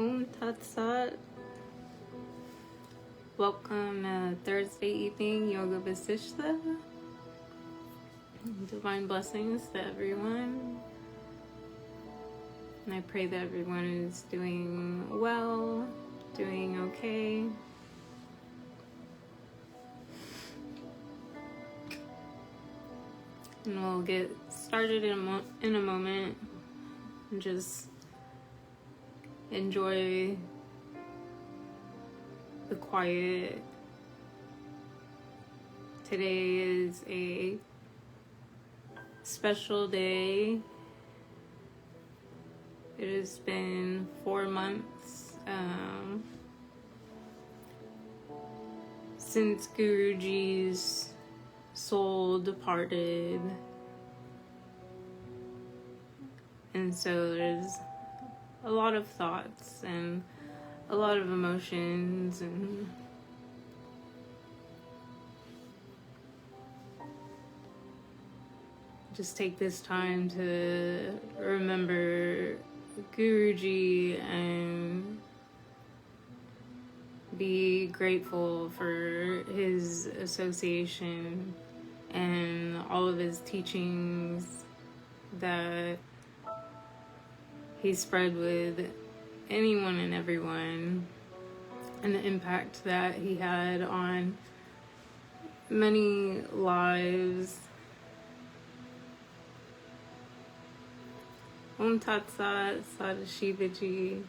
Om Tat Sat. Welcome to Thursday evening Yoga Vasistha. Divine blessings to everyone. And I pray that everyone is doing well, doing okay. And we'll get started in a moment. And just enjoy the quiet. Today is a special day. It has been 4 months since Guruji's soul departed. And so there's a lot of thoughts and a lot of emotions, and just take this time to remember Guruji and be grateful for his association and all of his teachings that he spread with anyone and everyone, and the impact that he had on many lives. Om Tat Sat, Sadashivaji.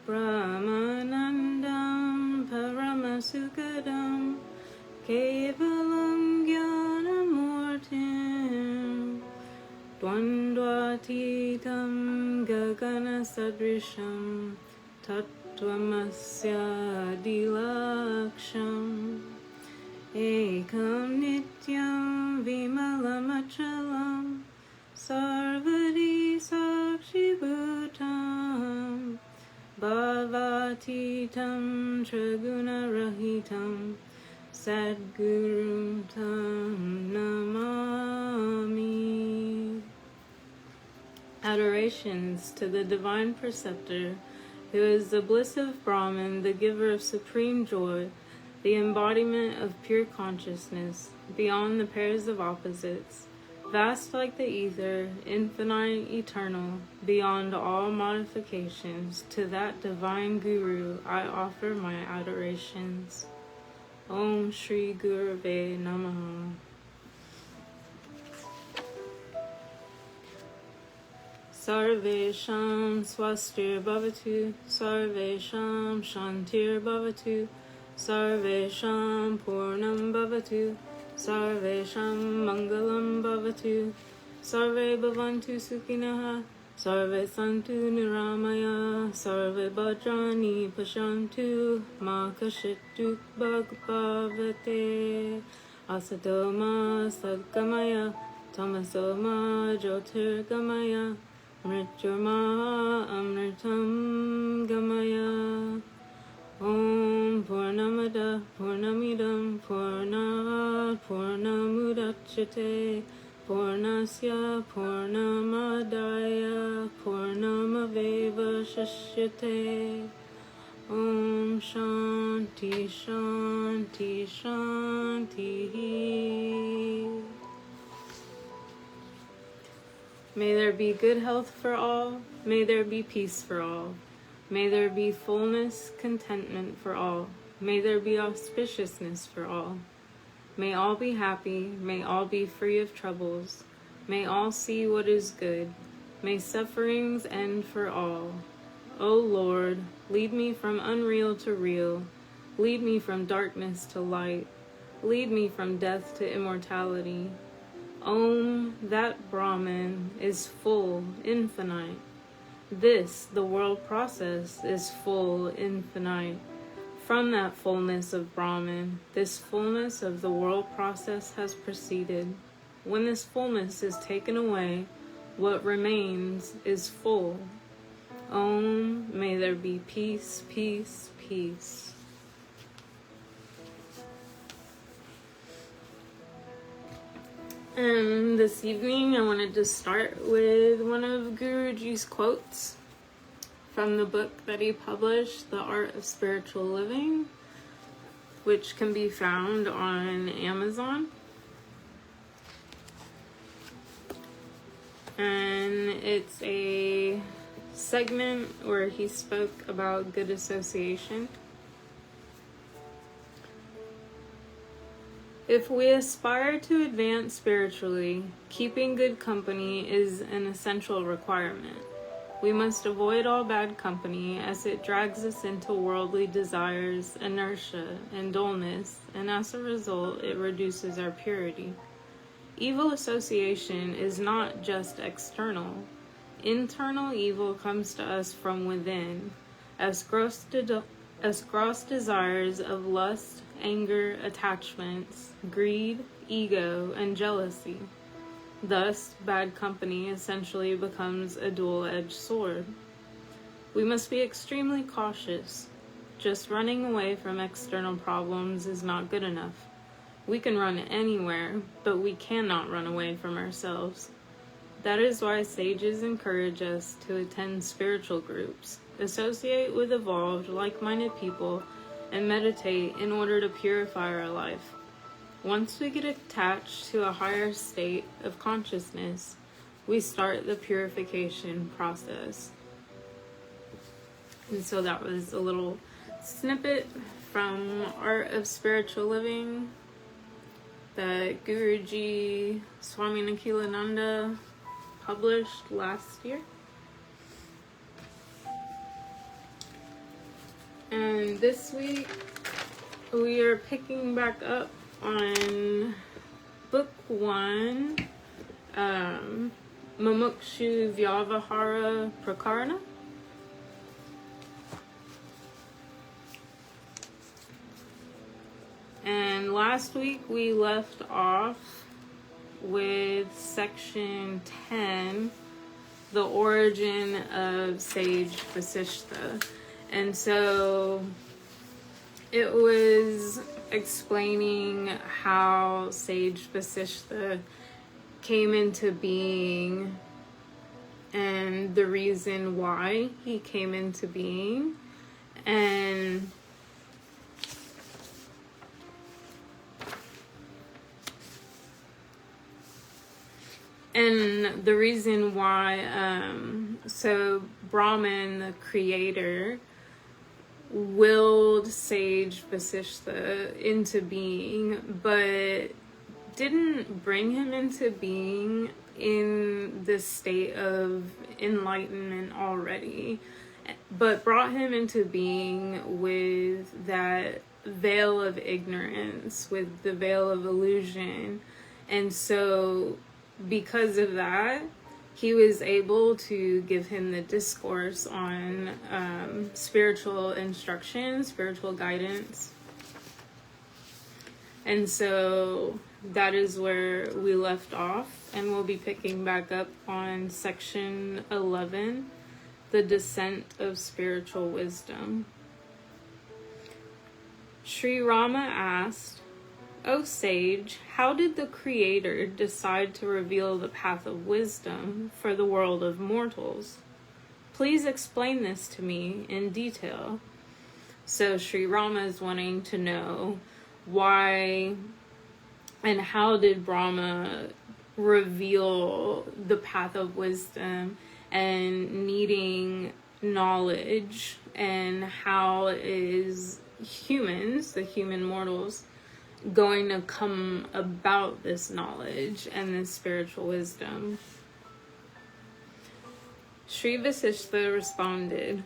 Brahmanandam Paramasukadam Kevalam Jnanamurtim Dvandvatitam Gagana Sadrisham Tattvamasya Dilaksham Ekam Nityam Vimalamachalam Sarvadi Sakshibhutam Bhavatitam Traguna-rahitam Sadgurum Tam Namami. Adorations to the Divine Preceptor, who is the bliss of Brahman, the giver of supreme joy, the embodiment of pure consciousness, beyond the pairs of opposites, vast like the ether, infinite, eternal, beyond all modifications. To that divine Guru I offer my adorations. Om Shri Gurave Namaha. Sarvesham Swastir Bhavatu, Sarvesham Shantir Bhavatu, Sarvesham Purnam Bhavatu, Sarvesham Mangalam Bhavatu, Sarve Bhavantu Sukhinaha, Sarve Santu Niramaya, Sarve Bhadrani Pashantu, Ma Kashitu Bhagavate, Asatoma Sadgamaya, Tamasoma Jyotirgamaya, Mrityurma Amritam Gamaya. Om Purnamada Purnamidam Purnat Purnamudachyate Purnasya Purnamadaya Purnamaveva Shishyate. Om Shanti Shanti Shanti. May there be good health for all. May there be peace for all. May there be fullness, contentment for all. May there be auspiciousness for all. May all be happy, may all be free of troubles, may all see what is good, may sufferings end for all. O Lord, lead me from unreal to real, lead me from darkness to light, lead me from death to immortality. Om, that Brahman, is full, infinite. This, the world process, is full, infinite. From that fullness of Brahman, this fullness of the world process has proceeded. When this fullness is taken away, what remains is full. Om, may there be peace, peace, peace. And this evening I wanted to start with one of Guruji's quotes from the book that he published, The Art of Spiritual Living, which can be found on Amazon. And it's a segment where he spoke about good association. If we aspire to advance spiritually, keeping good company is an essential requirement. We must avoid all bad company, as it drags us into worldly desires, inertia, and dullness, and as a result, it reduces our purity. Evil association is not just external. Internal evil comes to us from within, as gross desires of lust, anger, attachments, greed, ego, and jealousy. Thus, bad company essentially becomes a dual-edged sword. We must be extremely cautious. Just running away from external problems is not good enough. We can run anywhere, but we cannot run away from ourselves. That is why sages encourage us to attend spiritual groups, associate with evolved, like-minded people, and meditate in order to purify our life. Once we get attached to a higher state of consciousness, we start the purification process. And so that was a little snippet from Art of Spiritual Living that Guruji Swami Nikhilananda published last year. And this week we are picking back up on book 1, Mumukshu Vyavahara Prakarana. And last week we left off with section 10, the origin of sage Vasistha. And so it was explaining how sage Vasistha came into being and the reason why he came into being, and the reason why, so Brahman, the creator, willed sage Vasistha into being, but didn't bring him into being in the state of enlightenment already, but brought him into being with that veil of ignorance, with the veil of illusion. And so because of that, he was able to give him the discourse on spiritual instruction, spiritual guidance. And so that is where we left off, and we'll be picking back up on section 11, the descent of spiritual wisdom. Sri Rama asked, "O sage, how did the Creator decide to reveal the path of wisdom for the world of mortals? Please explain this to me in detail." So Sri Rama is wanting to know why and how did Brahma reveal the path of wisdom and needing knowledge, and how is humans, the human mortals, going to come about this knowledge and this spiritual wisdom? Sri Vasistha responded,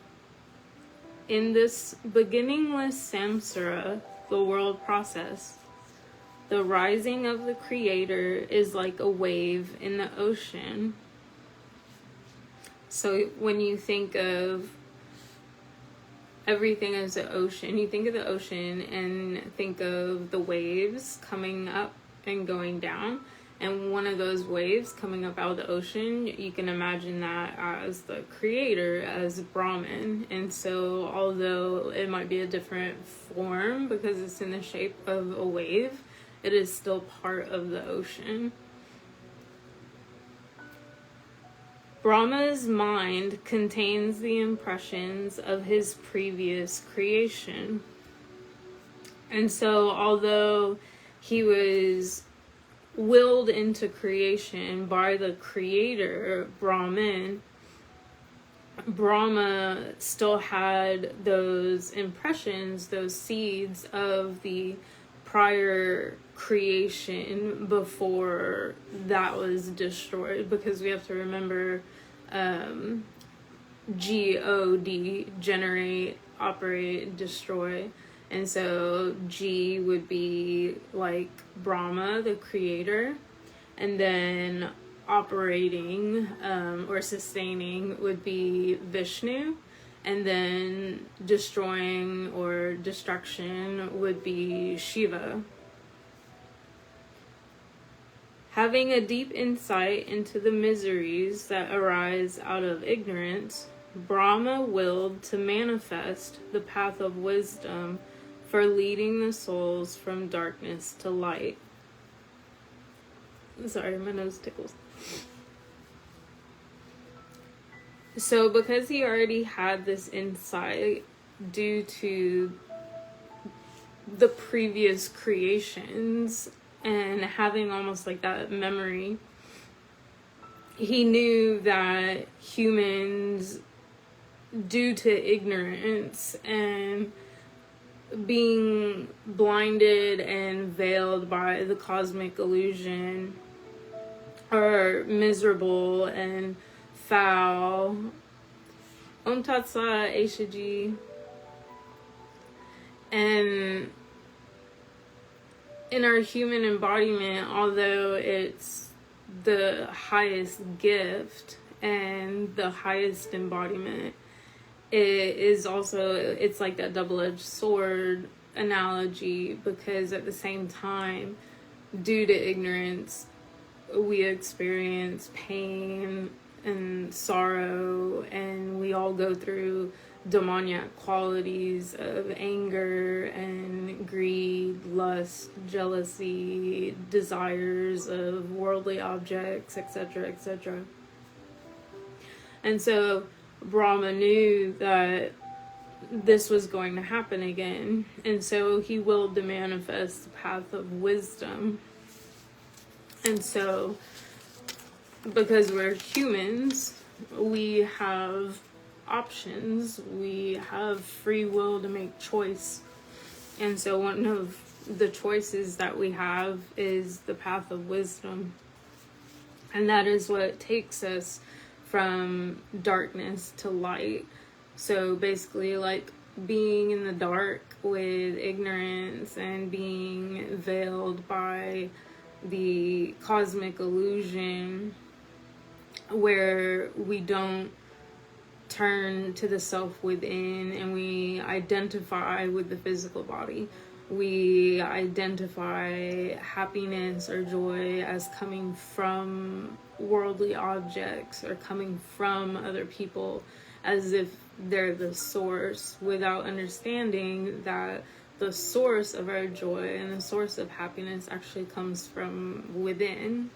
in this beginningless samsara, the world process, the rising of the Creator is like a wave in the ocean. So when you think of everything as an ocean, you think of the ocean and think of the waves coming up and going down. And one of those waves coming up out of the ocean, you can imagine that as the Creator, as Brahman. And so although it might be a different form because it's in the shape of a wave, it is still part of the ocean. Brahma's mind contains the impressions of his previous creation. And so although he was willed into creation by the Creator, Brahman, Brahma still had those impressions, those seeds of the prior creation before that was destroyed, because we have to remember G-O-D, generate, operate, destroy. And so G would be like Brahma, the Creator, and then operating or sustaining would be Vishnu, and then destroying or destruction would be Shiva. Having a deep insight into the miseries that arise out of ignorance, Brahma willed to manifest the path of wisdom for leading the souls from darkness to light. Sorry, my nose tickles. So because he already had this insight due to the previous creations and having almost like that memory, he knew that humans, due to ignorance and being blinded and veiled by the cosmic illusion, are miserable and foul. Om Tat Sat Aishaji. And in our human embodiment, although it's the highest gift and the highest embodiment, it is also, it's like that double-edged sword analogy, because at the same time, due to ignorance, we experience pain and sorrow, and we all go through demoniac qualities of anger and greed, lust, jealousy, desires of worldly objects, etc., etc. And so Brahma knew that this was going to happen again, and so he willed to manifest the path of wisdom. And so, because we're humans, we have options, we have free will to make choice. And so one of the choices that we have is the path of wisdom. And that is what takes us from darkness to light. So basically, like being in the dark with ignorance and being veiled by the cosmic illusion, where we don't turn to the self within and we identify with the physical body. We identify happiness or joy as coming from worldly objects or coming from other people, as if they're the source, without understanding that the source of our joy and the source of happiness actually comes from within.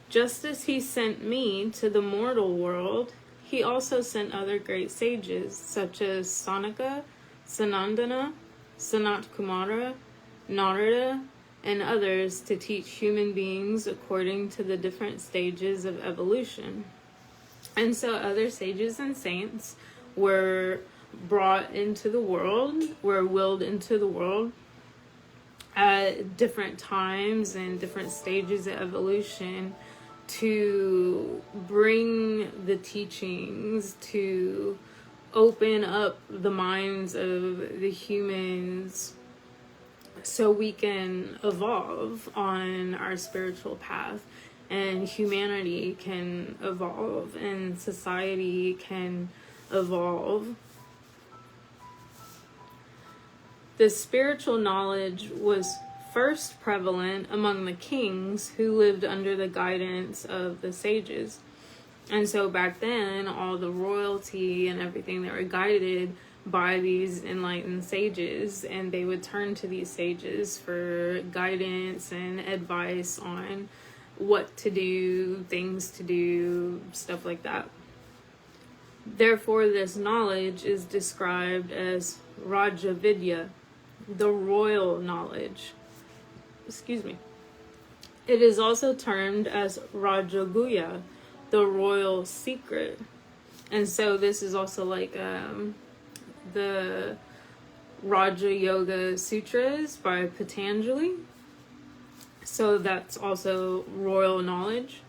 Just as he sent me to the mortal world, he also sent other great sages, such as Sanaka, Sanandana, Sanat Kumara, Narada, and others, to teach human beings according to the different stages of evolution. And so other sages and saints were brought into the world, were willed into the world at different times and different stages of evolution to bring the teachings, to open up the minds of the humans so we can evolve on our spiritual path, and humanity can evolve and society can evolve. The spiritual knowledge was first prevalent among the kings who lived under the guidance of the sages. And so back then, all the royalty and everything, they were guided by these enlightened sages, and they would turn to these sages for guidance and advice on what to do, things to do, stuff like that. Therefore, this knowledge is described as Raja Vidya, the royal knowledge. Excuse me. It is also termed as Raja Guhya, the royal secret. And so this is also like the Raja Yoga Sutras by Patanjali. So that's also royal knowledge.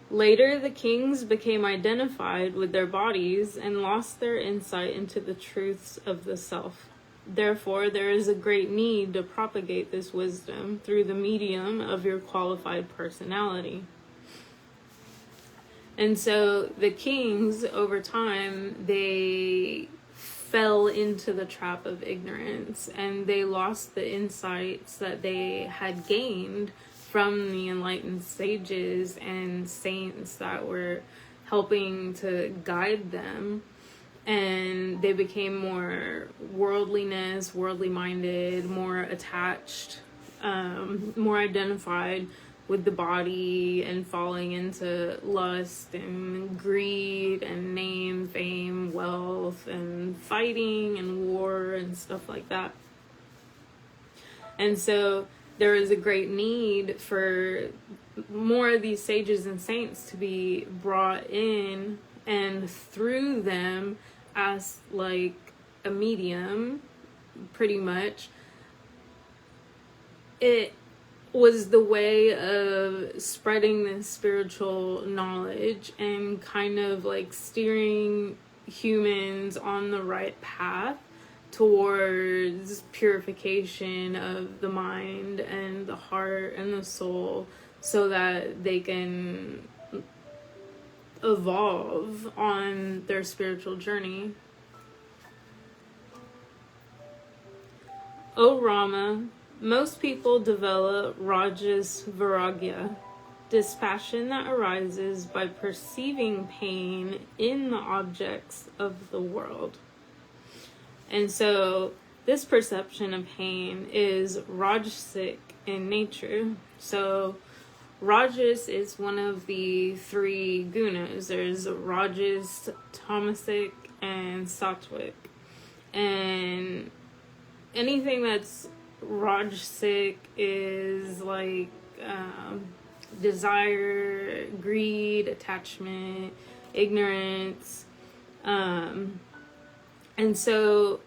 Later, the kings became identified with their bodies and lost their insight into the truths of the self. Therefore, there is a great need to propagate this wisdom through the medium of your qualified personality. And so the kings, over time, they fell into the trap of ignorance, and they lost the insights that they had gained from the enlightened sages and saints that were helping to guide them. And they became more worldly minded, more attached, more identified with the body, and falling into lust and greed and name, fame, wealth, and fighting and war and stuff like that. And so there is a great need for more of these sages and saints to be brought in, and through them, as like a medium, pretty much, it was the way of spreading this spiritual knowledge and kind of like steering humans on the right path towards purification of the mind and the heart and the soul, so that they can evolve on their spiritual journey. O Rama, most people develop Rajas Vairagya, dispassion that arises by perceiving pain in the objects of the world. And so this perception of pain is Rajasic in nature. So Rajas is one of the three gunas. There's Rajas, Tamasic, and Sattvic. And anything that's Rajasic is like desire, greed, attachment, ignorance. And so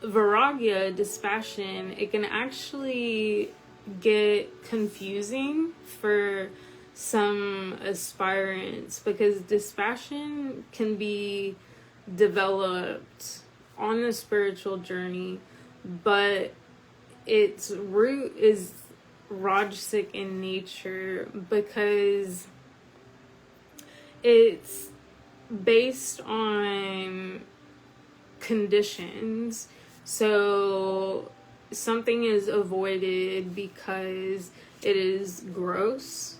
Vairagya, dispassion, it can actually get confusing for some aspirants, because dispassion can be developed on the spiritual journey, but its root is Rajasic in nature, because it's based on conditions. So something is avoided because it is gross.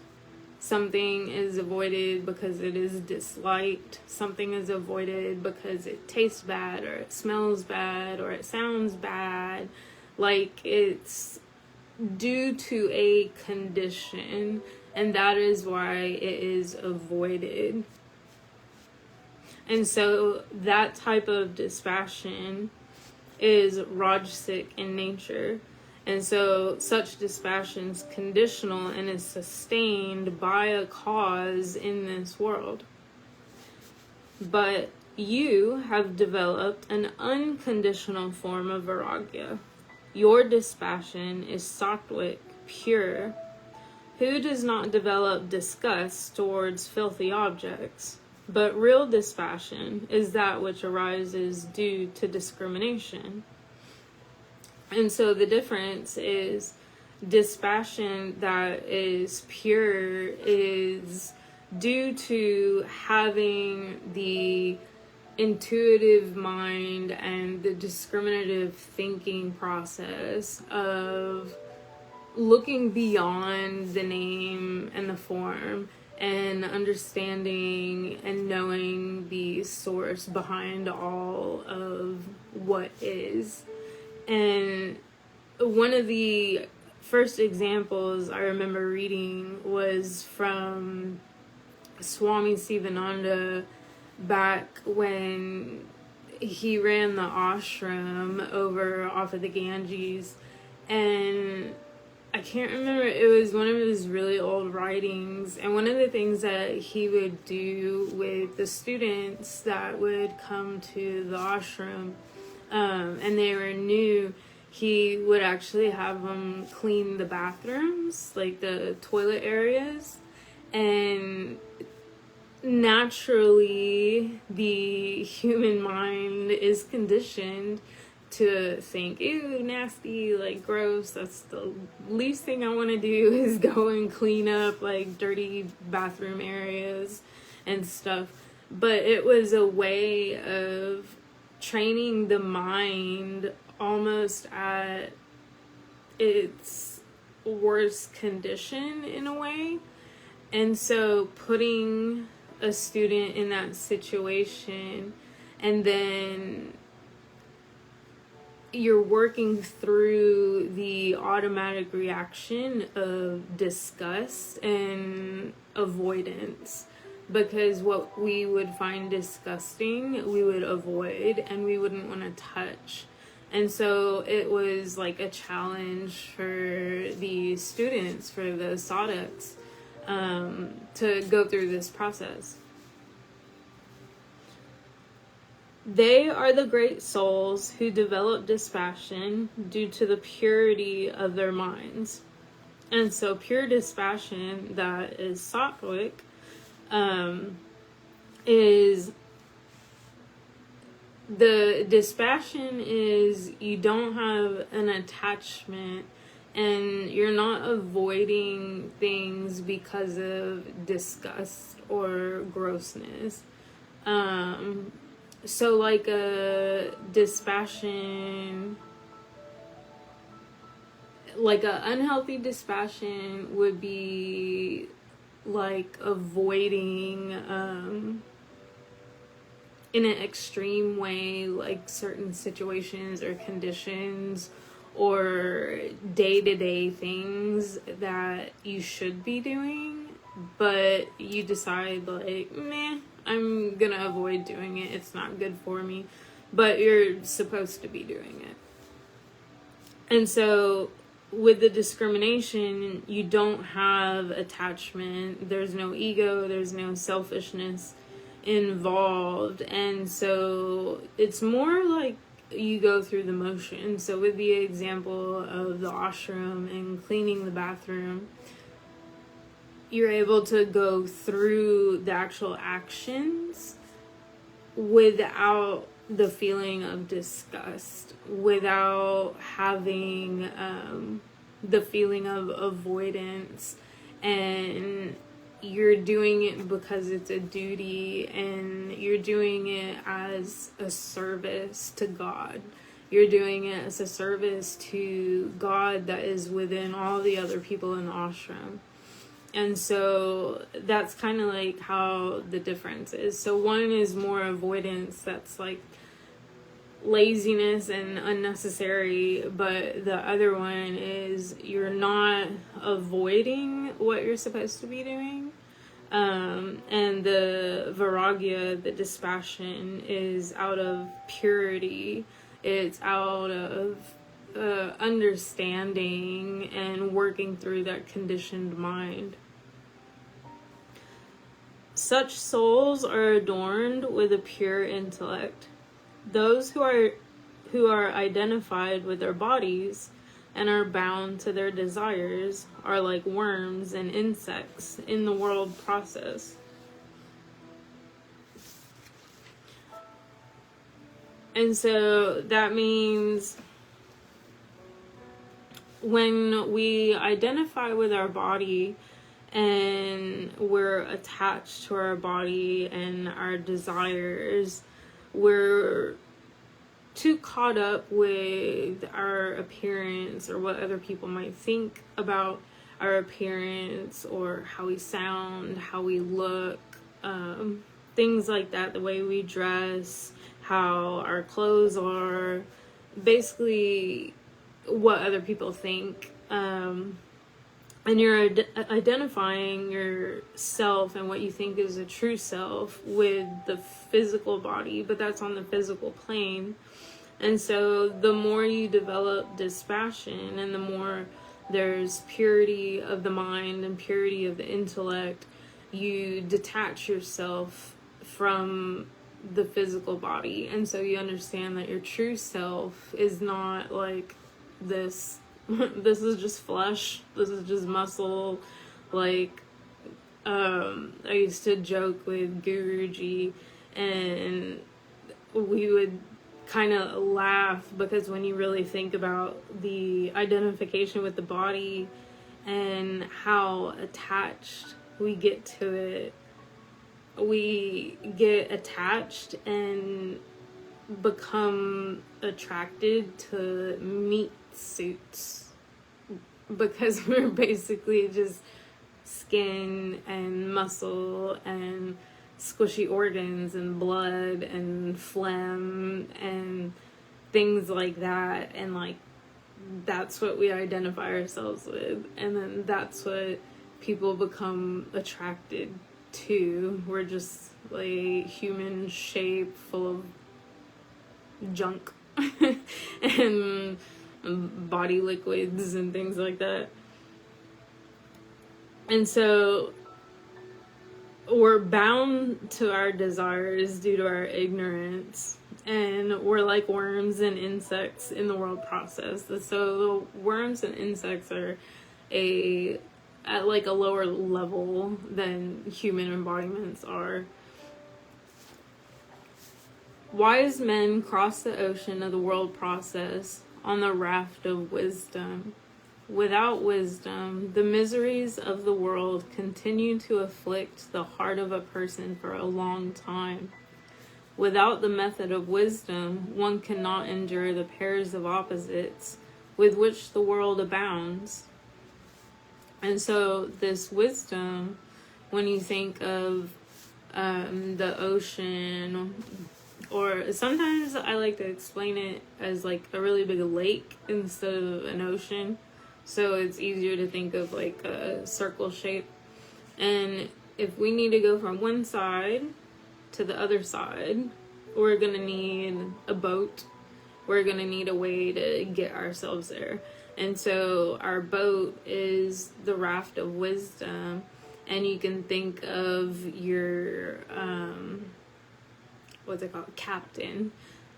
Something is avoided because it is disliked. Something is avoided because it tastes bad, or it smells bad, or it sounds bad. Like, it's due to a condition, and that is why it is avoided. And so that type of dispassion is Rajasic in nature. And so such dispassion is conditional and is sustained by a cause in this world. But You have developed an unconditional form of vairagya. Your dispassion is sattvic, pure. Who does not develop disgust towards filthy objects? But real dispassion is that which arises due to discrimination. And so the difference is dispassion that is pure is due to having the intuitive mind and the discriminative thinking process of looking beyond the name and the form and understanding and knowing the source behind all of what is. And one of the first examples I remember reading was from Swami Sivananda back when he ran the ashram over off of the Ganges, and I can't remember, it was one of his really old writings, and one of the things that he would do with the students that would come to the ashram, and they were new, he would actually have them clean the bathrooms, like the toilet areas, and naturally the human mind is conditioned to think, ew, nasty, like gross, that's the least thing I want to do is go and clean up like dirty bathroom areas and stuff. But it was a way of training the mind almost at its worst condition in a way. And so putting a student in that situation, and then you're working through the automatic reaction of disgust and avoidance, because what we would find disgusting we would avoid and we wouldn't want to touch. And so it was like a challenge for the students, for the sadhaks, to go through this process. They are the great souls who develop dispassion due to the purity of their minds. And so pure dispassion that is sattvic is, the dispassion is you don't have an attachment and you're not avoiding things because of disgust or grossness. So like a dispassion, like an unhealthy dispassion would be like avoiding in an extreme way, like certain situations or conditions or day-to-day things that you should be doing, but you decide like, meh, I'm gonna avoid doing it, it's not good for me, but you're supposed to be doing it. And so with the discrimination, you don't have attachment, there's no ego, there's no selfishness involved, and so it's more like you go through the motion. So with the example of the ashram and cleaning the bathroom, you're able to go through the actual actions without the feeling of disgust, without having the feeling of avoidance, and you're doing it because it's a duty, and you're doing it as a service to God. You're doing it as a service to God that is within all the other people in the ashram. And so that's kind of like how the difference is. So one is more avoidance, that's like laziness and unnecessary, but the other one is you're not avoiding what you're supposed to be doing. And the vairagya, the dispassion, is out of purity. It's out of understanding and working through that conditioned mind. Such souls are adorned with a pure intellect. Those who are identified with their bodies and are bound to their desires are like worms and insects in the world process. And so that means when we identify with our body and we're attached to our body and our desires, we're too caught up with our appearance or what other people might think about our appearance or how we sound, how we look, things like that, the way we dress, how our clothes are, basically what other people think. And you're identifying yourself and what you think is a true self with the physical body, but that's on the physical plane. And so the more you develop dispassion and the more there's purity of the mind and purity of the intellect, you detach yourself from the physical body. And so you understand that your true self is not like this. This is just flesh. This is just muscle. Like, I used to joke with Guruji, and we would kind of laugh because when you really think about the identification with the body and how attached we get to it, we get attached and become attracted to meat suits because we're basically just skin and muscle and squishy organs and blood and phlegm and things like that, and like that's what we identify ourselves with, and then that's what people become attracted to. We're just like human shape full of junk and body liquids and things like that. And so we're bound to our desires due to our ignorance, and we're like worms and insects in the world process. So the worms and insects are at like a lower level than human embodiments are. Wise men cross the ocean of the world process on the raft of wisdom. Without wisdom, the miseries of the world continue to afflict the heart of a person for a long time. Without the method of wisdom, one cannot endure the pairs of opposites with which the world abounds. And so this wisdom, when you think of the ocean, or sometimes I like to explain it as like a really big lake instead of an ocean. So it's easier to think of like a circle shape. And if we need to go from one side to the other side, we're going to need a boat. We're going to need a way to get ourselves there. And so our boat is the raft of wisdom. And you can think of your, what's it called? Captain.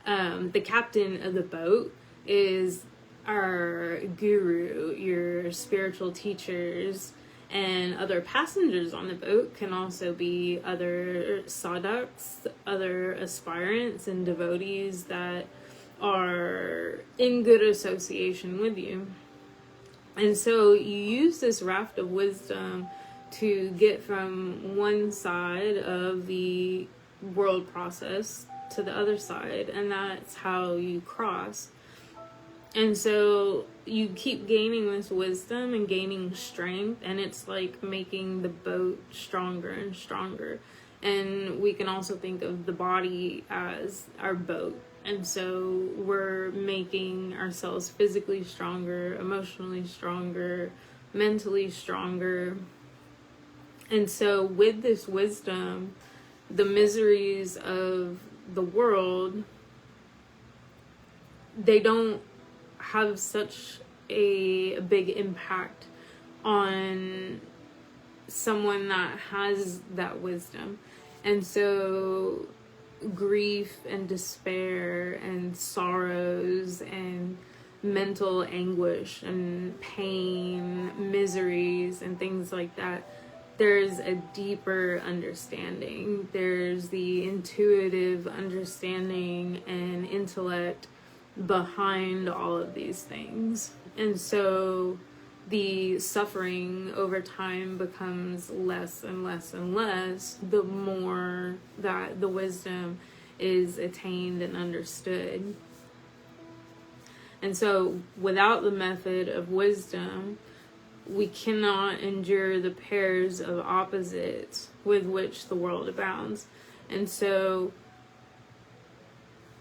The captain of the boat is our guru, your spiritual teachers, and other passengers on the boat can also be other sadhaks, other aspirants and devotees that are in good association with you. And so you use this raft of wisdom to get from one side of the world process to the other side, and that's how you cross. And so you keep gaining this wisdom and gaining strength, and it's like making the boat stronger and stronger. And we can also think of the body as our boat. And so we're making ourselves physically stronger, emotionally stronger, mentally stronger. And so with this wisdom, the miseries of the world, they don't have such a big impact on someone that has that wisdom. And so grief and despair and sorrows and mental anguish and pain, miseries and things like that, there's a deeper understanding. There's the intuitive understanding and intellect behind all of these things. And so the suffering over time becomes less and less and less the more that the wisdom is attained and understood. And so without the method of wisdom, we cannot endure the pairs of opposites with which the world abounds. And so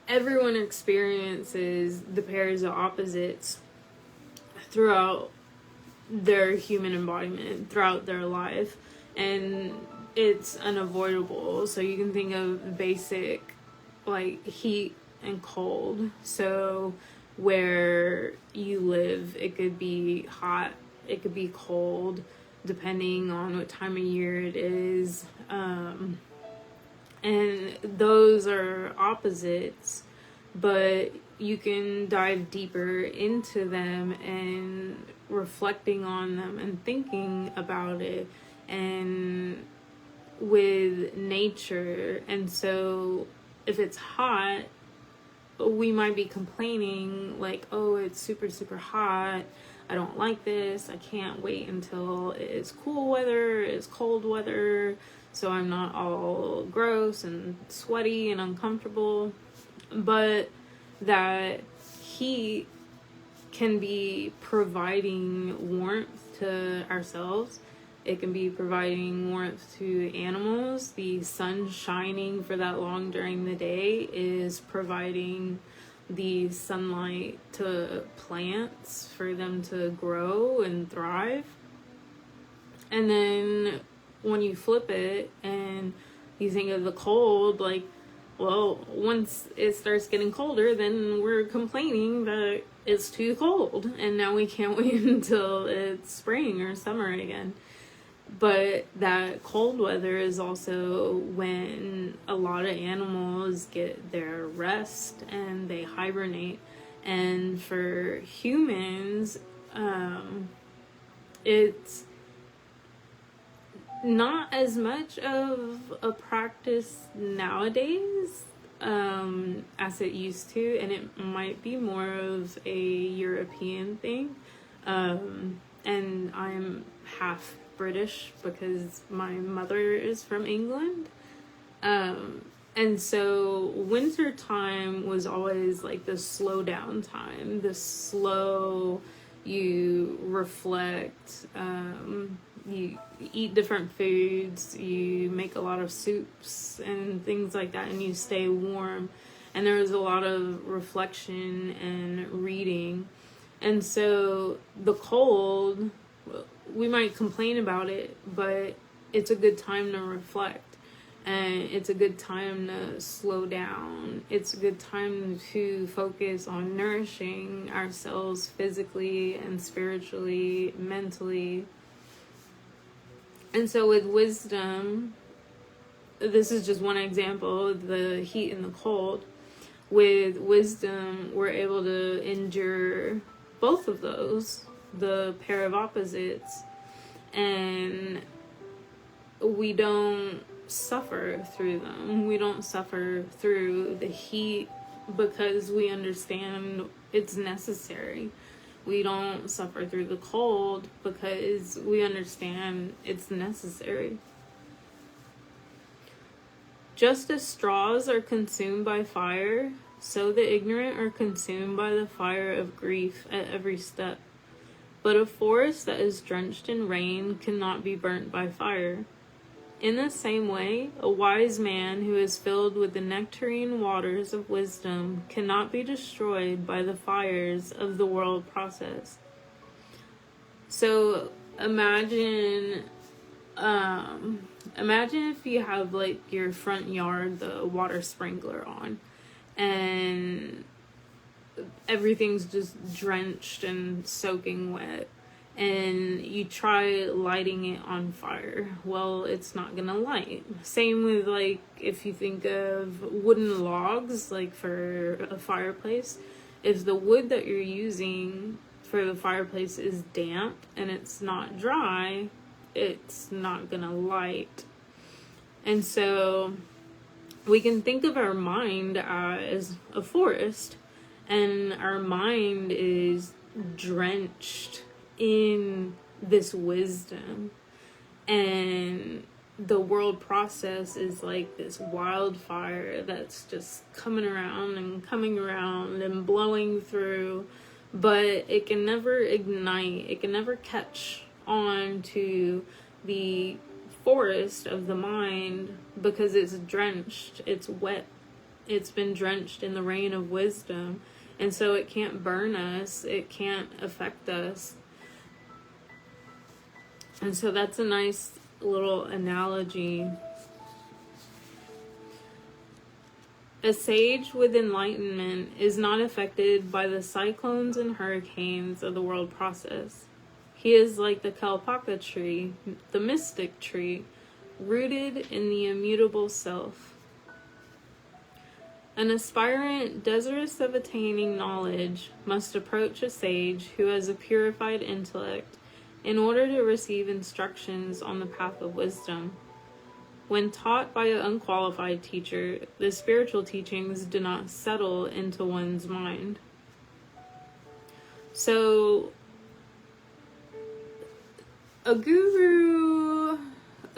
everyone experiences the pairs of opposites throughout their human embodiment, throughout their life, and it's unavoidable. So you can think of basic like heat and cold. So where you live, it could be hot, it could be cold, depending on what time of year it is. And those are opposites, but you can dive deeper into them and reflecting on them and thinking about it and with nature. And so if it's hot, we might be complaining like, oh, it's super, super hot. I don't like this. I can't wait until it's cool weather, it's cold weather, so I'm not all gross and sweaty and uncomfortable. But that heat can be providing warmth to ourselves. It can be providing warmth to animals. The sun shining for that long during the day is providing the sunlight to plants for them to grow and thrive. And then when you flip it and you think of the cold, like, well, once it starts getting colder, then we're complaining that it's too cold and now we can't wait until it's spring or summer again. But that cold weather is also when a lot of animals get their rest and they hibernate. And for humans, it's not as much of a practice nowadays as it used to, and it might be more of a European thing. And I'm half British because my mother is from England. And so winter time was always like the slow down time, the slow, you reflect, you eat different foods, you make a lot of soups and things like that, and you stay warm. And there was a lot of reflection and reading. And so the cold, we might complain about it, but it's a good time to reflect. And it's a good time to slow down. It's a good time to focus on nourishing ourselves physically and spiritually, mentally. And so with wisdom, this is just one example, the heat and the cold. With wisdom, we're able to endure both of those, the pair of opposites, and we don't suffer through them. We don't suffer through the heat because we understand it's necessary. We don't suffer through the cold because we understand it's necessary. Just as straws are consumed by fire, so the ignorant are consumed by the fire of grief at every step. But a forest that is drenched in rain cannot be burnt by fire. In the same way, a wise man who is filled with the nectarine waters of wisdom cannot be destroyed by the fires of the world process. So imagine if you have like your front yard, the water sprinkler on, and everything's just drenched and soaking wet. and you try lighting it on fire. Well, it's not gonna light. Same with, like, if you think of wooden logs, like for a fireplace, if the wood that you're using for the fireplace is damp and it's not dry, it's not gonna light. And so we can think of our mind as a forest, and our mind is drenched in this wisdom, and the world process is like this wildfire that's just coming around and blowing through, but it can never ignite, it can never catch on to the forest of the mind, because it's drenched, it's wet, it's been drenched in the rain of wisdom, and so it can't burn us, it can't affect us. And so that's a nice little analogy. A sage with enlightenment is not affected by the cyclones and hurricanes of the world process. He is like the kalpaka tree, the mystic tree, rooted in the immutable self. An aspirant desirous of attaining knowledge must approach a sage who has a purified intellect in order to receive instructions on the path of wisdom. When taught by an unqualified teacher, the spiritual teachings do not settle into one's mind. So, a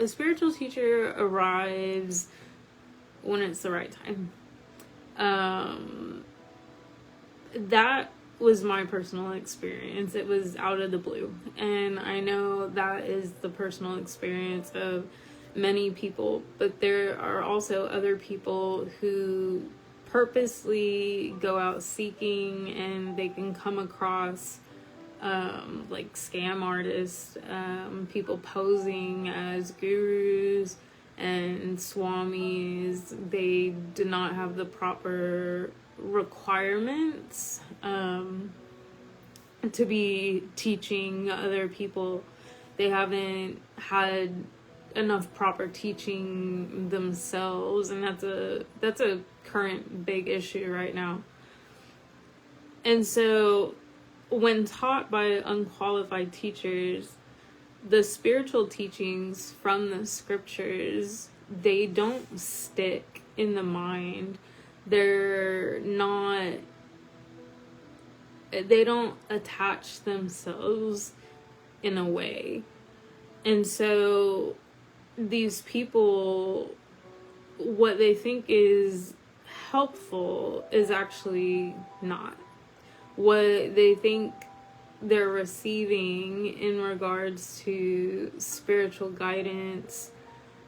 spiritual teacher arrives when it's the right time. That was my personal experience. It was out of the blue. And I know that is the personal experience of many people, but there are also other people who purposely go out seeking, and they can come across like scam artists, people posing as gurus and swamis. They do not have the proper requirements to be teaching other people. They haven't had enough proper teaching themselves, and that's a current big issue right now. And so when taught by unqualified teachers, the spiritual teachings from the scriptures, they don't stick in the mind. They don't attach themselves in a way. And so these people, what they think is helpful is actually not. What they think they're receiving in regards to spiritual guidance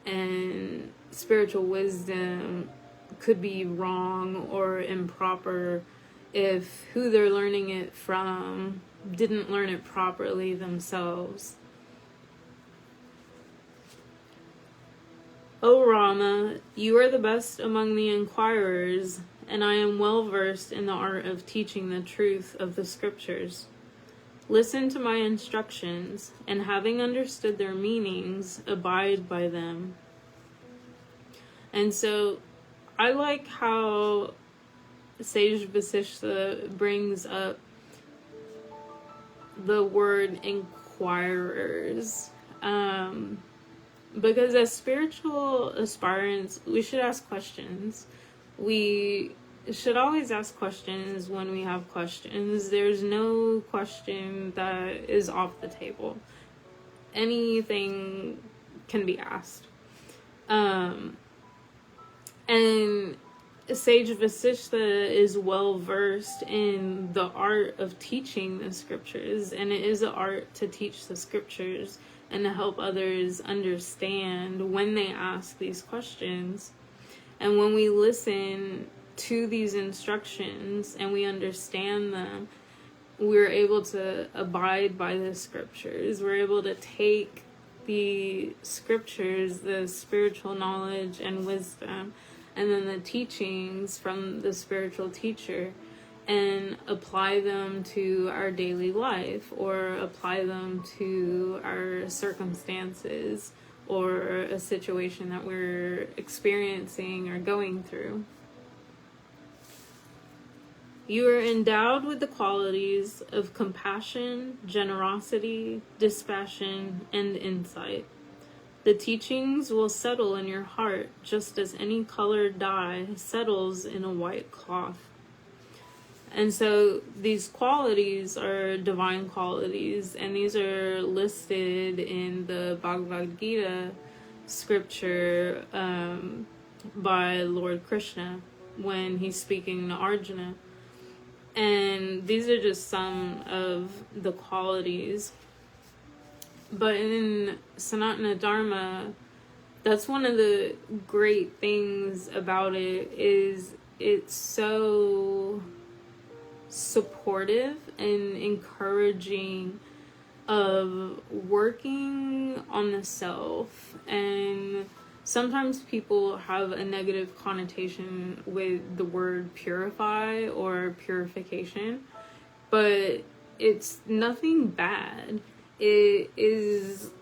and spiritual wisdom could be wrong or improper if who they're learning it from didn't learn it properly themselves. O Rama, you are the best among the inquirers, and I am well versed in the art of teaching the truth of the scriptures. Listen to my instructions, and having understood their meanings, abide by them. And so I like how Sage Vasistha brings up the word inquirers. Because as spiritual aspirants, we should ask questions. We should always ask questions when we have questions. There's no question that is off the table. Anything can be asked. And Sage Vasistha is well versed in the art of teaching the scriptures, and it is an art to teach the scriptures and to help others understand when they ask these questions. And when we listen to these instructions and we understand them, we're able to abide by the scriptures. We're able to take the scriptures, the spiritual knowledge and wisdom, and then the teachings from the spiritual teacher, and apply them to our daily life, or apply them to our circumstances or a situation that we're experiencing or going through. You are endowed with the qualities of compassion, generosity, dispassion, and insight. The teachings will settle in your heart just as any colored dye settles in a white cloth. And so these qualities are divine qualities, and these are listed in the Bhagavad Gita scripture by Lord Krishna when he's speaking to Arjuna. And these are just some of the qualities. But in Sanatana Dharma, that's one of the great things about it, is it's so supportive and encouraging of working on the self. And sometimes people have a negative connotation with the word purify or purification, but it's nothing bad. It is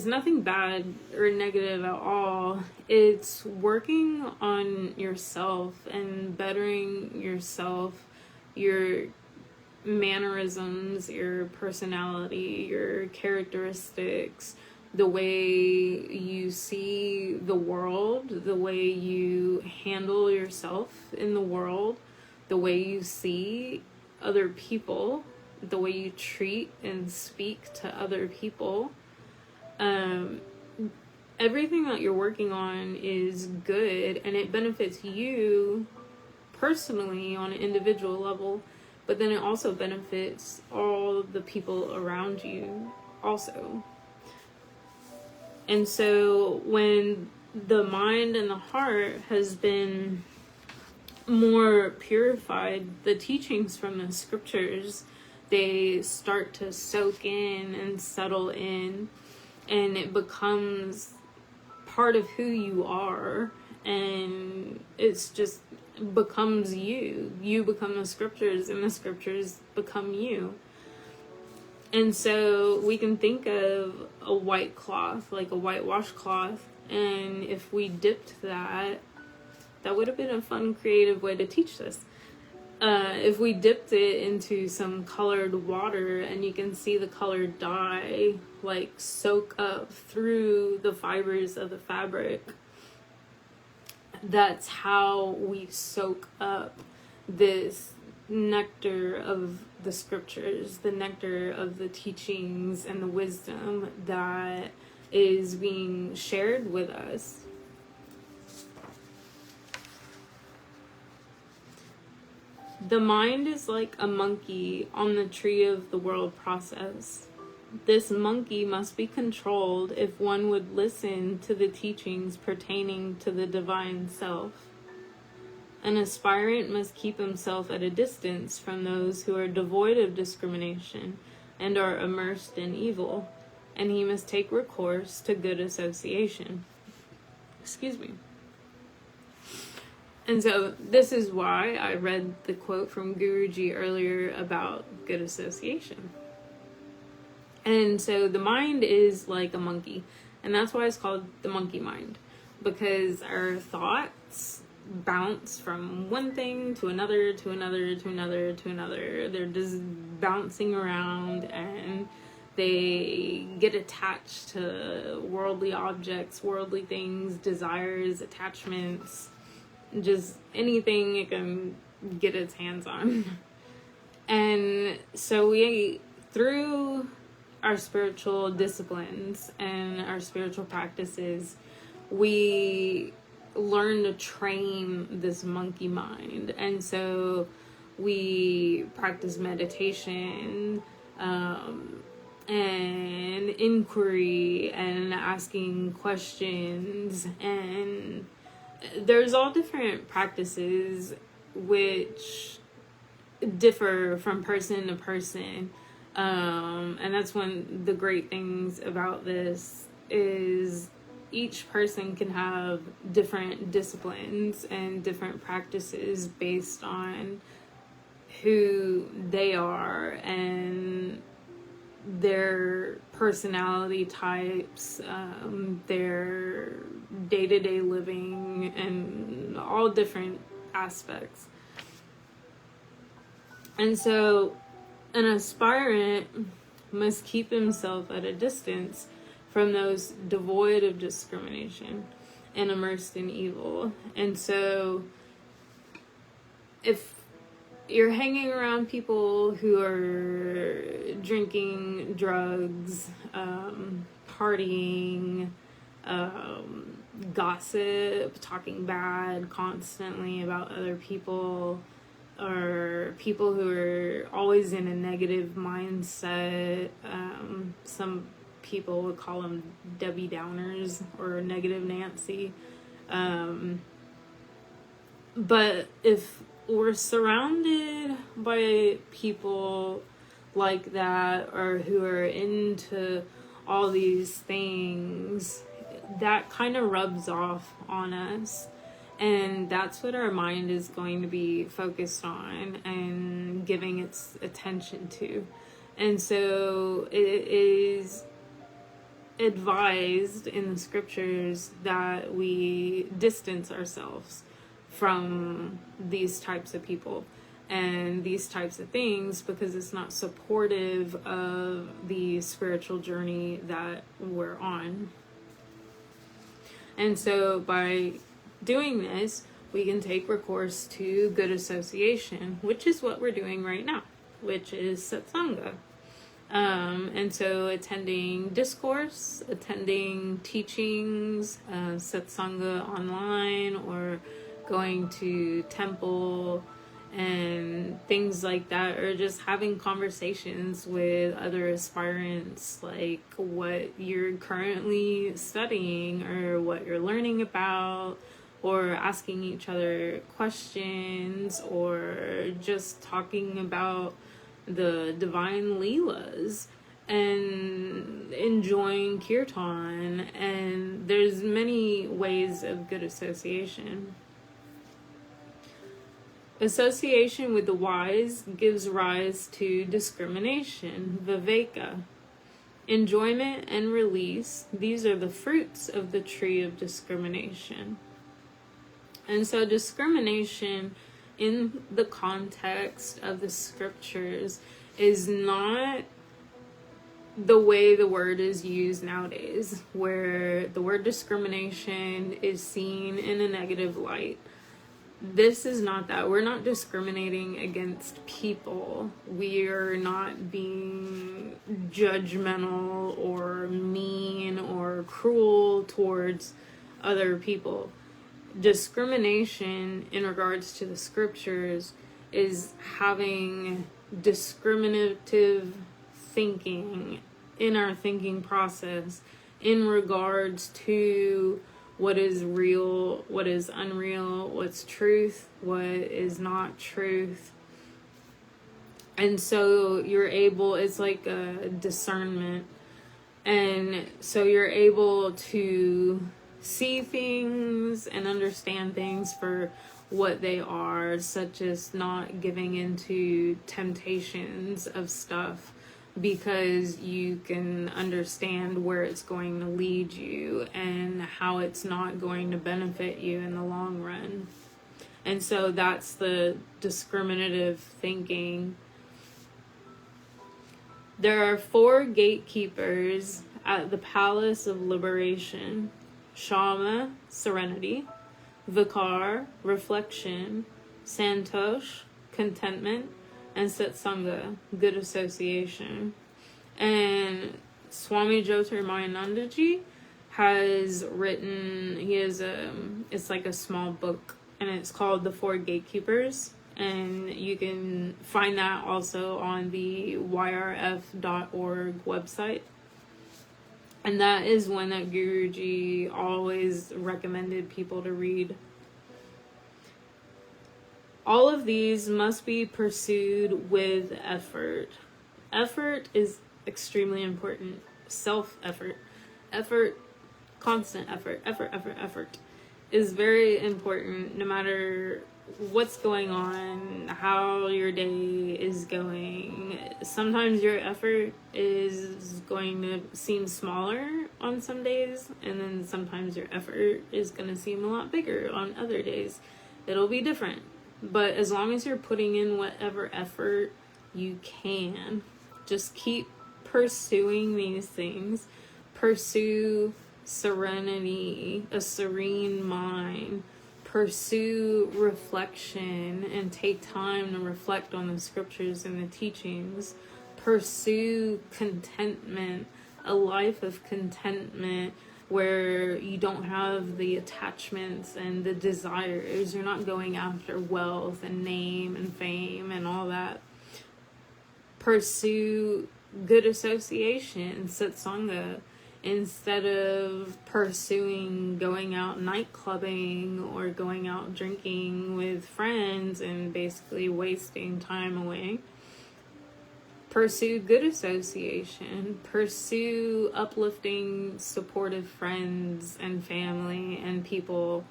nothing bad or negative at all. It's working on yourself and bettering yourself, your mannerisms, your personality, your characteristics, the way you see the world, the way you handle yourself in the world, the way you see other people, the way you treat and speak to other people. Everything that you're working on is good, and it benefits you personally on an individual level, but then it also benefits all the people around you also. And so when the mind and the heart has been more purified, the teachings from the scriptures, they start to soak in and settle in, and it becomes part of who you are, and it's just becomes you. You become the scriptures, and the scriptures become you. And so we can think of a white cloth, like a whitewash cloth, and if we dipped that would have been a fun, creative way to teach this. If we dipped it into some colored water, and you can see the colored dye like soak up through the fibers of the fabric, that's how we soak up this nectar of the scriptures, the nectar of the teachings and the wisdom that is being shared with us. The mind is like a monkey on the tree of the world process. This monkey must be controlled if one would listen to the teachings pertaining to the divine self. An aspirant must keep himself at a distance from those who are devoid of discrimination and are immersed in evil, and he must take recourse to good association. Excuse me. And so this is why I read the quote from Guruji earlier about good association. And so the mind is like a monkey, and that's why it's called the monkey mind, because our thoughts bounce from one thing to another, to another, to another, to another. They're just bouncing around, and they get attached to worldly objects, worldly things, desires, attachments, just anything it can get its hands on. And so we, through our spiritual disciplines and our spiritual practices, we learn to train this monkey mind. And so we practice meditation and inquiry and asking questions, and there's all different practices which differ from person to person. And that's one of the great things about this, is each person can have different disciplines and different practices based on who they are and their personality types, their day-to-day living, and all different aspects. And so an aspirant must keep himself at a distance from those devoid of discrimination and immersed in evil. And so if you're hanging around people who are drinking drugs, partying, gossip, talking bad constantly about other people, or people who are always in a negative mindset, some people would call them Debbie Downers or Negative Nancy. But if we're surrounded by people like that, or who are into all these things, that kind of rubs off on us. And that's what our mind is going to be focused on and giving its attention to. And so it is advised in the scriptures that we distance ourselves from these types of people and these types of things, because it's not supportive of the spiritual journey that we're on. And so by doing this, we can take recourse to good association, which is what we're doing right now, which is Satsanga. And so attending discourse, attending teachings, Satsanga online, or going to temple and things like that, or just having conversations with other aspirants, like what you're currently studying or what you're learning about, or asking each other questions, or just talking about the divine Leelas and enjoying kirtan. And there's many ways of good association. Association with the wise gives rise to discrimination, viveka. Enjoyment and release, these are the fruits of the tree of discrimination. And so discrimination in the context of the scriptures is not the way the word is used nowadays, where the word discrimination is seen in a negative light. This is not that. We're not discriminating against people. We are not being judgmental or mean or cruel towards other people. Discrimination in regards to the scriptures is having discriminative thinking in our thinking process in regards to what is real, what is unreal, what's truth, what is not truth. And so you're able, it's like a discernment. And so you're able to see things and understand things for what they are, such as not giving into temptations of stuff, because you can understand where it's going to lead you and how it's not going to benefit you in the long run. And so that's the discriminative thinking. There are 4 gatekeepers at the Palace of Liberation: Shama, serenity; Vikar, reflection; Santosh, contentment; and Satsanga, good association. And Swami Jyotirmayanandaji has written, it's like a small book, and it's called The 4 Gatekeepers. And you can find that also on the yrf.org website. And that is one that Guruji always recommended people to read. All of these must be pursued with effort. Effort is extremely important. Self-effort. Constant effort is very important, no matter what's going on, how your day is going. Sometimes your effort is going to seem smaller on some days, and then sometimes your effort is going to seem a lot bigger on other days. It'll be different. But as long as you're putting in whatever effort you can, just keep pursuing these things. Pursue serenity, a serene mind. Pursue reflection and take time to reflect on the scriptures and the teachings. Pursue contentment, a life of contentment where you don't have the attachments and the desires. You're not going after wealth and name and fame and all that. Pursue good association, satsanga, instead of pursuing going out night clubbing or going out drinking with friends and basically wasting time away. Pursue good association. Pursue uplifting, supportive friends and family and people,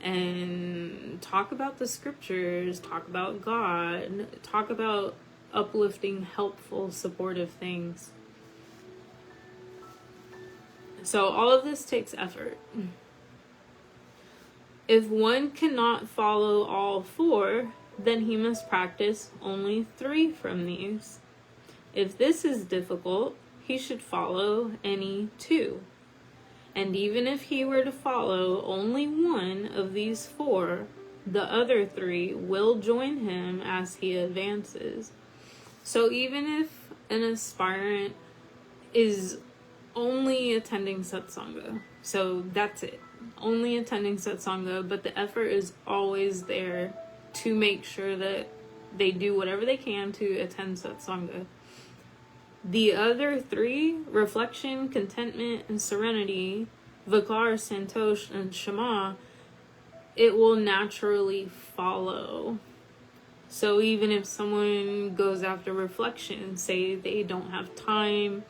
and talk about the scriptures, talk about God, talk about uplifting, helpful, supportive things. So all of this takes effort. If one cannot follow all four, then he must practice only 3 from these. If this is difficult, he should follow any 2. And even if he were to follow only 1 of these 4, the other 3 will join him as he advances. So even if an aspirant is only attending satsanga, so that's it, only attending satsanga, but the effort is always there to make sure that they do whatever they can to attend satsanga. The other 3, reflection, contentment, and serenity, Vikar, Santosh, and Shama, it will naturally follow. So even if someone goes after reflection, say they don't have time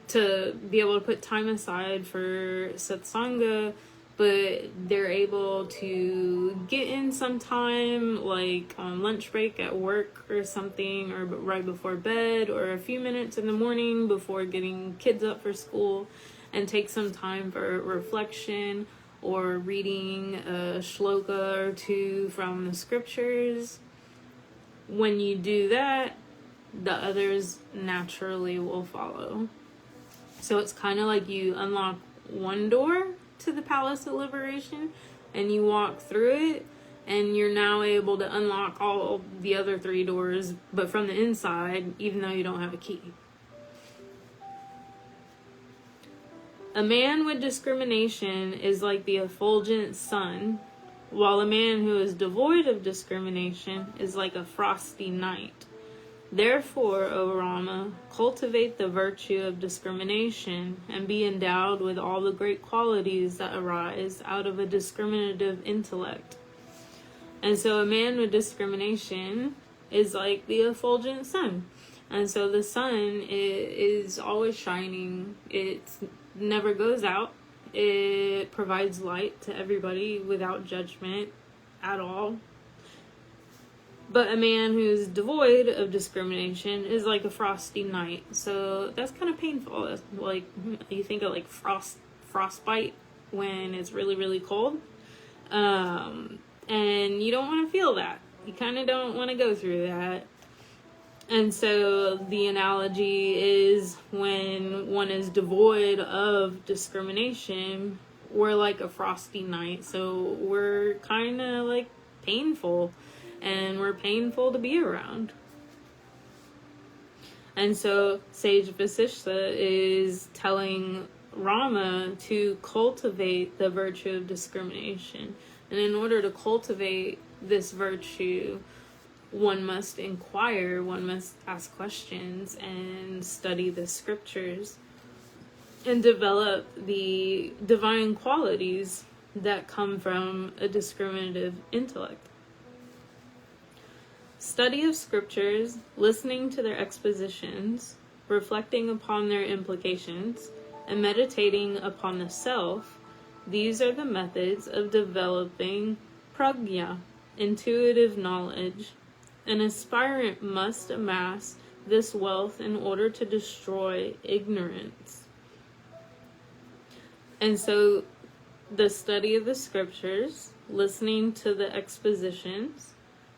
to be able to put time aside for satsanga, but they're able to get in some time, like on lunch break at work or something, or right before bed, or a few minutes in the morning before getting kids up for school, and take some time for reflection or reading a shloka or 2 from the scriptures. When you do that, the others naturally will follow. So it's kind of like you unlock one door to the Palace of Liberation and you walk through it, and you're now able to unlock all the other 3 doors, but from the inside, even though you don't have a key. A man with discrimination is like the effulgent sun, while a man who is devoid of discrimination is like a frosty night. Therefore, O Rama, cultivate the virtue of discrimination and be endowed with all the great qualities that arise out of a discriminative intellect. And so a man with discrimination is like the effulgent sun. And so the sun is always shining. It never goes out. It provides light to everybody without judgment at all. But a man who's devoid of discrimination is like a frosty night. So that's kind of painful. It's like, you think of like frostbite when it's really, really cold. And you don't want to feel that. You kind of don't want to go through that. And so the analogy is when one is devoid of discrimination, we're like a frosty night. So we're kind of like painful. And we're painful to be around. And so Sage Vasistha is telling Rama to cultivate the virtue of discrimination. And in order to cultivate this virtue, one must inquire, one must ask questions and study the scriptures and develop the divine qualities that come from a discriminative intellect. Study of scriptures, listening to their expositions, reflecting upon their implications, and meditating upon the self, these are the methods of developing prajna, intuitive knowledge. An aspirant must amass this wealth in order to destroy ignorance. And so the study of the scriptures, listening to the expositions,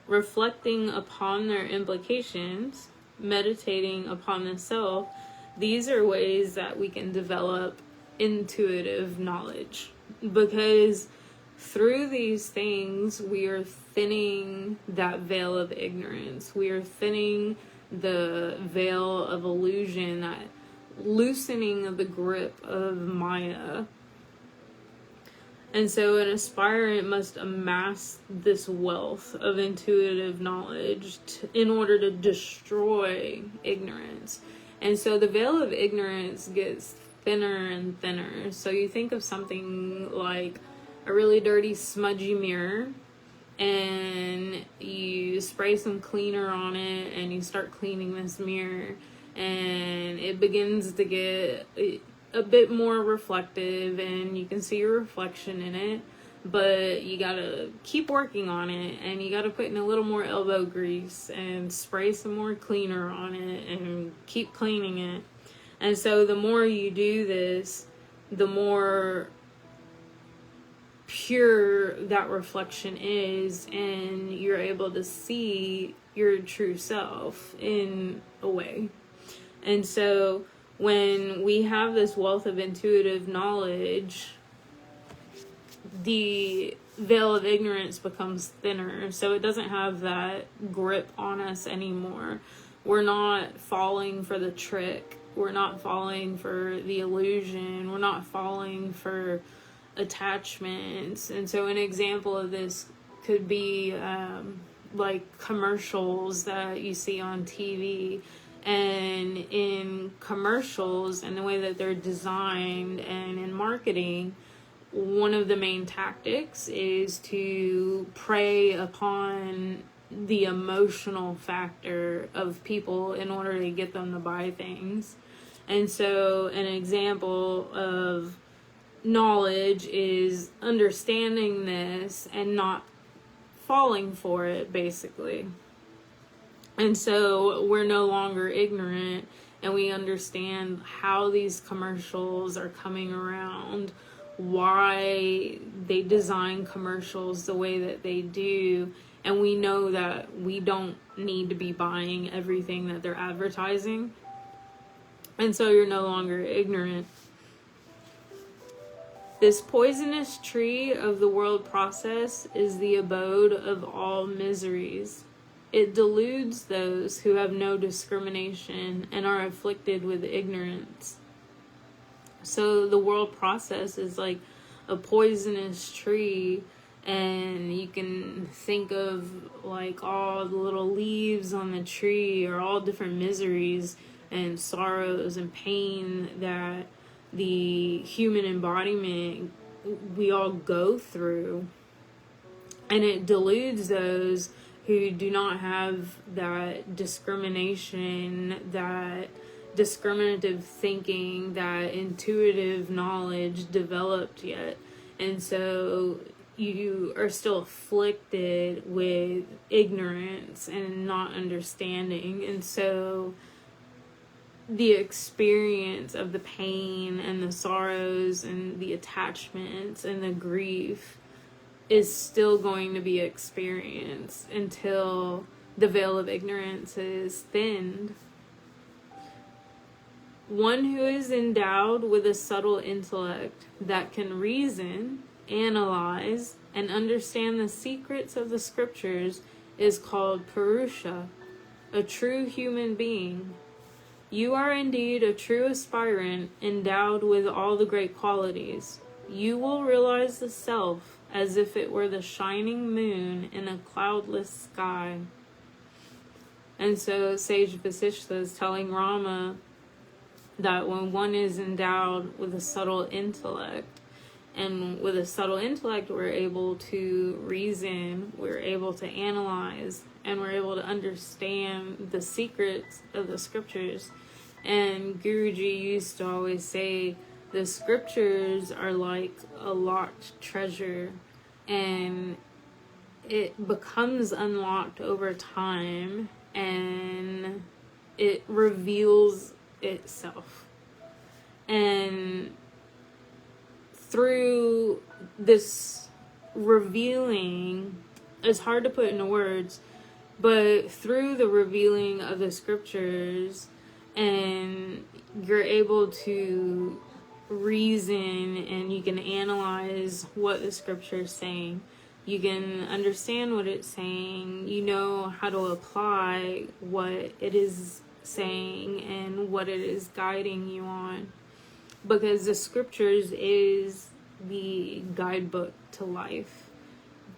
reflecting upon their implications, meditating upon the self, these are ways that we can develop intuitive knowledge. Because through these things, we are thinning that veil of ignorance. We are thinning the veil of illusion, that loosening of the grip of Maya. And so an aspirant must amass this wealth of intuitive knowledge in order to destroy ignorance. And so the veil of ignorance gets thinner and thinner. So you think of something like a really dirty, smudgy mirror, and you spray some cleaner on it, and you start cleaning this mirror, and it begins to get a bit more reflective, and you can see your reflection in it, but you gotta keep working on it, and you gotta put in a little more elbow grease and spray some more cleaner on it and keep cleaning it. And so the more you do this, the more pure that reflection is, and you're able to see your true self in a way. And so when we have this wealth of intuitive knowledge, the veil of ignorance becomes thinner, so it doesn't have that grip on us anymore. We're not falling for the trick. We're not falling for the illusion. We're not falling for attachments. And so an example of this could be like commercials that you see on TV. And in commercials and the way that they're designed and in marketing, one of the main tactics is to prey upon the emotional factor of people in order to get them to buy things. And so an example of knowledge is understanding this and not falling for it, basically. And so we're no longer ignorant, and we understand how these commercials are coming around, why they design commercials the way that they do, and we know that we don't need to be buying everything that they're advertising. And so you're no longer ignorant. This poisonous tree of the world process is the abode of all miseries. It deludes those who have no discrimination and are afflicted with ignorance. So the world process is like a poisonous tree, and you can think of like all the little leaves on the tree are all different miseries and sorrows and pain that the human embodiment we all go through. And it deludes those who do not have that discrimination, that discriminative thinking, that intuitive knowledge developed yet. And so you are still afflicted with ignorance and not understanding. And so the experience of the pain and the sorrows and the attachments and the grief is still going to be experienced until the veil of ignorance is thinned. One who is endowed with a subtle intellect that can reason, analyze, and understand the secrets of the scriptures is called Purusha, a true human being. You are indeed a true aspirant endowed with all the great qualities. You will realize the self as if it were the shining moon in a cloudless sky. And so Sage Vasistha is telling Rama that when one is endowed with a subtle intellect, and with a subtle intellect we're able to reason, we're able to analyze, and we're able to understand the secrets of the scriptures. And Guruji used to always say, the scriptures are like a locked treasure, and it becomes unlocked over time, and it reveals itself. And through this revealing, it's hard to put into words, but through the revealing of the scriptures, and you're able to reason and you can analyze what the scripture is saying. You can understand what it's saying. You know how to apply what it is saying and what it is guiding you on. Because the scriptures is the guidebook to life,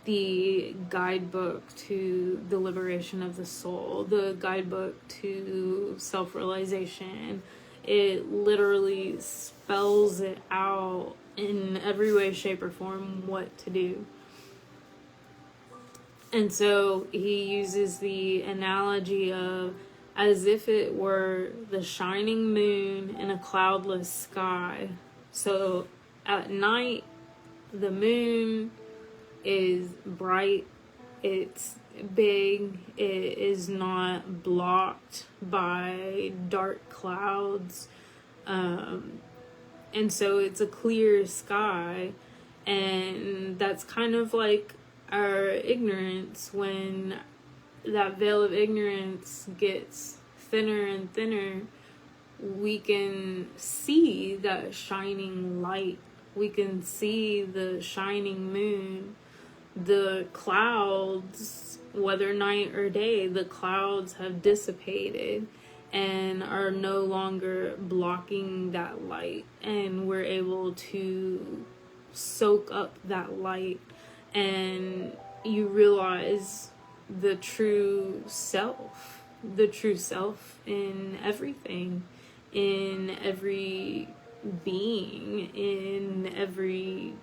the guidebook to the liberation of the soul, the guidebook to self-realization. It literally spells it out in every way, shape, or form what to do. And so he uses the analogy of as if it were the shining moon in a cloudless sky. So at night, the moon is bright, it's big, it is not blocked by dark clouds, and so it's a clear sky. And that's kind of like our ignorance. When that veil of ignorance gets thinner and thinner, we can see that shining light, we can see the shining moon. The clouds, whether night or day, the clouds have dissipated and are no longer blocking that light, and we're able to soak up that light, and you realize the true self in everything, in every being, in every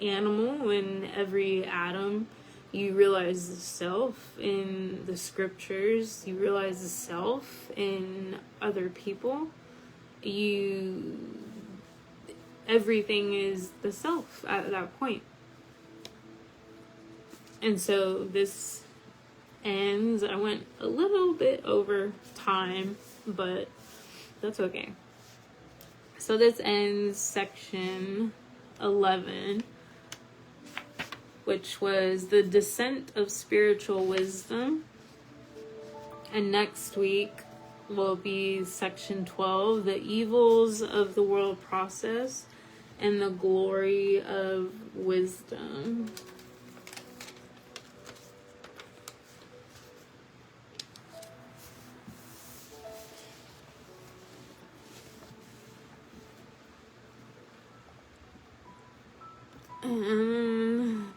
animal, in every atom. You realize the self in the scriptures. You realize the self in other people. Everything is the self at that point. And so this ends. I went a little bit over time, but that's okay. So this ends section 11, which was the descent of spiritual wisdom. And next week will be section 12, the evils of the world process and the glory of wisdom.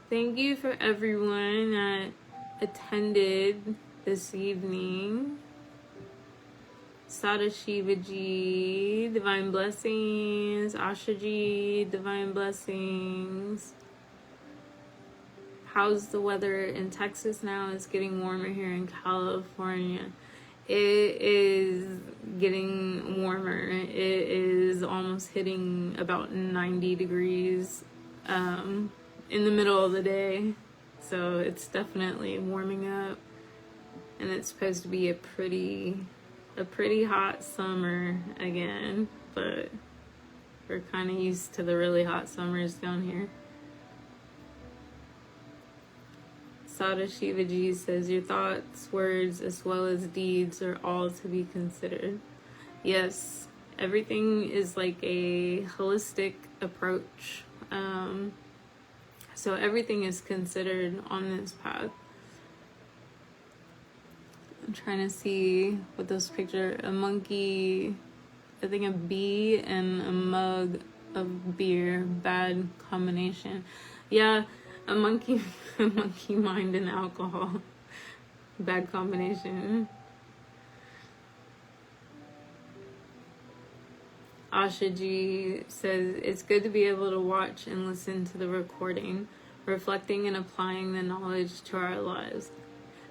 Thank you for everyone that attended this evening. Sadashivaji, divine blessings. Ashaji, divine blessings. How's the weather in Texas now? It's getting warmer here in California. It is getting warmer. It is almost hitting about 90 degrees in the middle of the day. So it's definitely warming up. And it's supposed to be a pretty hot summer again. But we're kind of used to the really hot summers down here. Sada Shivaji says, your thoughts, words, as well as deeds are all to be considered. Yes, everything is like a holistic approach. So everything is considered on this path. I'm trying to see what those pictures, a monkey, I think a bee and a mug of beer, bad combination. Yeah, a monkey mind and alcohol, bad combination. Ashaji says, it's good to be able to watch and listen to the recording, reflecting and applying the knowledge to our lives.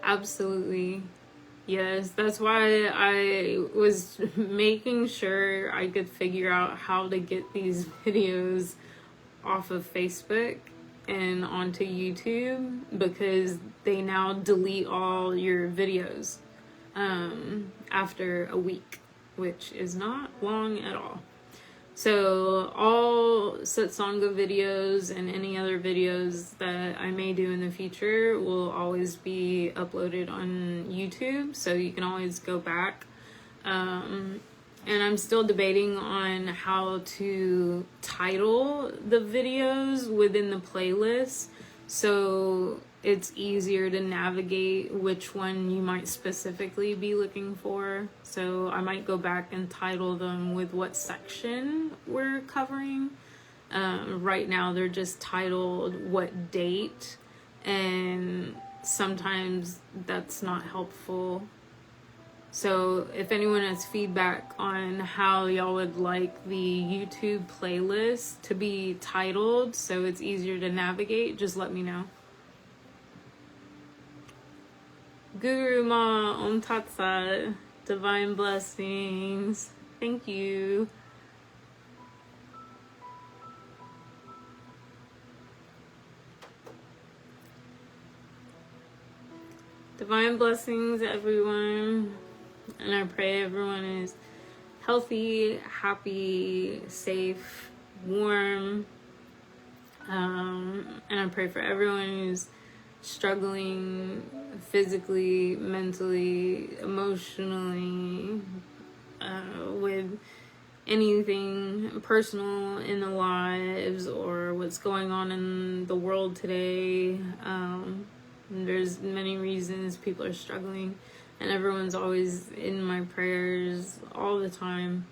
Absolutely. Yes, that's why I was making sure I could figure out how to get these videos off of Facebook, and onto YouTube, because they now delete all your videos after a week, which is not long at all. So all Satsanga videos and any other videos that I may do in the future will always be uploaded on YouTube, so you can always go back. And I'm still debating on how to title the videos within the playlist, so it's easier to navigate which one you might specifically be looking for. So I might go back and title them with what section we're covering. Right now they're just titled what date, and sometimes that's not helpful. So if anyone has feedback on how y'all would like the YouTube playlist to be titled so it's easier to navigate, just let me know. Guru Ma Om Tat Sat, divine blessings. Thank you. Divine blessings, everyone. And I pray everyone is healthy, happy, safe, warm. And I pray for everyone who's struggling physically, mentally, emotionally, with anything personal in their lives or what's going on in the world today. There's many reasons people are struggling, and everyone's always in my prayers all the time.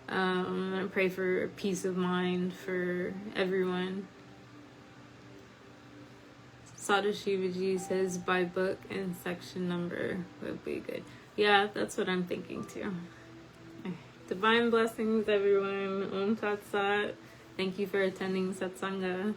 I pray for peace of mind for everyone. Sadhu Shivaji says by book and section number would be good. Yeah, that's what I'm thinking too. Divine blessings, everyone. Om Tat Sat. Thank you for attending Satsanga.